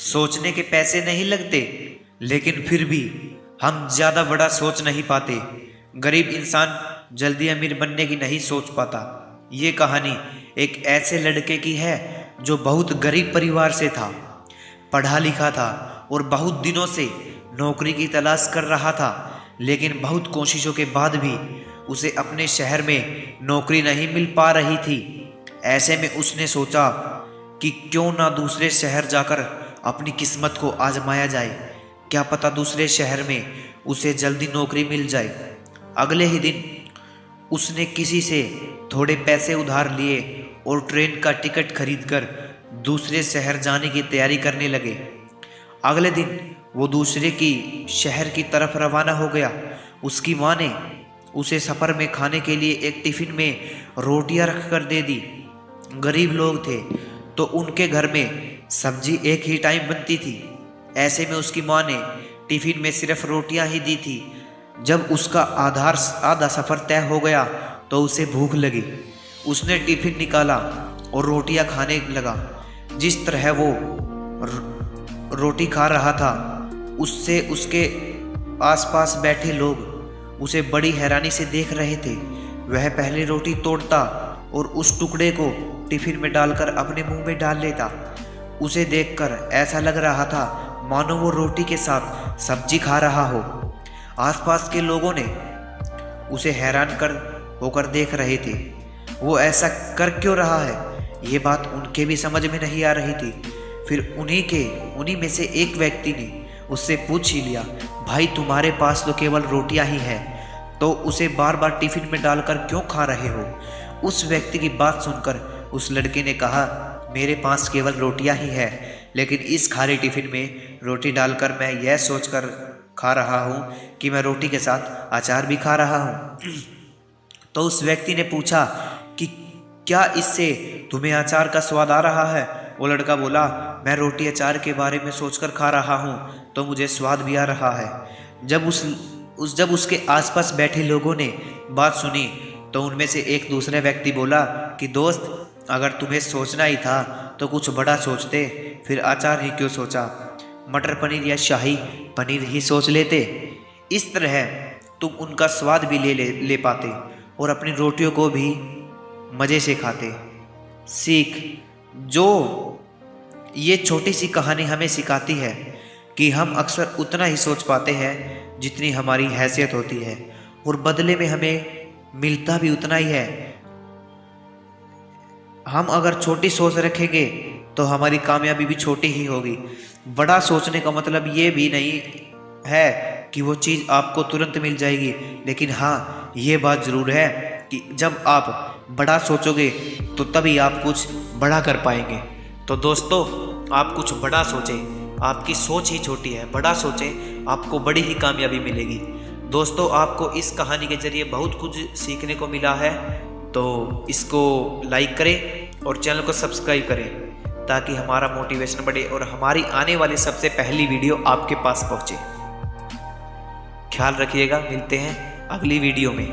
सोचने के पैसे नहीं लगते, लेकिन फिर भी हम ज़्यादा बड़ा सोच नहीं पाते। गरीब इंसान जल्दी अमीर बनने की नहीं सोच पाता। ये कहानी एक ऐसे लड़के की है जो बहुत गरीब परिवार से था, पढ़ा लिखा था और बहुत दिनों से नौकरी की तलाश कर रहा था, लेकिन बहुत कोशिशों के बाद भी उसे अपने शहर में नौकरी नहीं मिल पा रही थी। ऐसे में उसने सोचा कि क्यों ना दूसरे शहर जाकर अपनी किस्मत को आजमाया जाए, क्या पता दूसरे शहर में उसे जल्दी नौकरी मिल जाए। अगले ही दिन उसने किसी से थोड़े पैसे उधार लिए और ट्रेन का टिकट खरीदकर दूसरे शहर जाने की तैयारी करने लगे। अगले दिन वो दूसरे की शहर की तरफ रवाना हो गया। उसकी माँ ने उसे सफ़र में खाने के लिए एक टिफ़िन में रोटियां रख कर दे दी। गरीब लोग थे तो उनके घर में सब्जी एक ही टाइम बनती थी। ऐसे में उसकी माँ ने टिफ़िन में सिर्फ रोटियां ही दी थी। जब उसका आधा सफ़र तय हो गया तो उसे भूख लगी। उसने टिफ़िन निकाला और रोटियां खाने लगा। जिस तरह वो रोटी खा रहा था, उससे उसके आसपास बैठे लोग उसे बड़ी हैरानी से देख रहे थे। वह पहले रोटी तोड़ता और उस टुकड़े को टिफ़िन में डालकर अपने मुंह में डाल लेता। उसे देखकर ऐसा लग रहा था मानो वो रोटी के साथ सब्जी खा रहा हो। आसपास के लोगों ने उसे हैरान होकर देख रहे थे। वो ऐसा कर क्यों रहा है, ये बात उनके भी समझ में नहीं आ रही थी। फिर उन्हीं में से एक व्यक्ति ने उससे पूछ ही लिया, भाई तुम्हारे पास तो केवल रोटियां ही हैं, तो उसे बार बार टिफ़िन में डालकर क्यों खा रहे हो। उस व्यक्ति की बात सुनकर उस लड़के ने कहा, मेरे पास केवल रोटियां ही है, लेकिन इस खाली टिफ़िन में रोटी डालकर मैं यह सोचकर खा रहा हूँ कि मैं रोटी के साथ अचार भी खा रहा हूँ। तो उस व्यक्ति ने पूछा कि क्या इससे तुम्हें अचार का स्वाद आ रहा है। वो लड़का बोला, मैं रोटी अचार के बारे में सोचकर खा रहा हूँ तो मुझे स्वाद भी आ रहा है। जब उसके आसपास बैठे लोगों ने बात सुनी तो उनमें से एक दूसरे व्यक्ति बोला कि दोस्त, अगर तुम्हें सोचना ही था तो कुछ बड़ा सोचते, फिर अचार ही क्यों सोचा, मटर पनीर या शाही पनीर ही सोच लेते। इस तरह तुम उनका स्वाद भी ले पाते और अपनी रोटियों को भी मज़े से खाते। सीख जो ये छोटी सी कहानी हमें सिखाती है कि हम अक्सर उतना ही सोच पाते हैं जितनी हमारी हैसियत होती है, और बदले में हमें मिलता भी उतना ही है। हम अगर छोटी सोच रखेंगे तो हमारी कामयाबी भी छोटी ही होगी। बड़ा सोचने का मतलब ये भी नहीं है कि वो चीज़ आपको तुरंत मिल जाएगी, लेकिन हाँ, ये बात ज़रूर है कि जब आप बड़ा सोचोगे तो तभी आप कुछ बड़ा कर पाएंगे। तो दोस्तों, आप कुछ बड़ा सोचें, आपकी सोच ही छोटी है, बड़ा सोचें, आपको बड़ी ही कामयाबी मिलेगी। दोस्तों, आपको इस कहानी के ज़रिए बहुत कुछ सीखने को मिला है, तो इसको लाइक करें और चैनल को सब्सक्राइब करें ताकि हमारा मोटिवेशन बढ़े और हमारी आने वाली सबसे पहली वीडियो आपके पास पहुंचे। ख्याल रखिएगा, मिलते हैं अगली वीडियो में।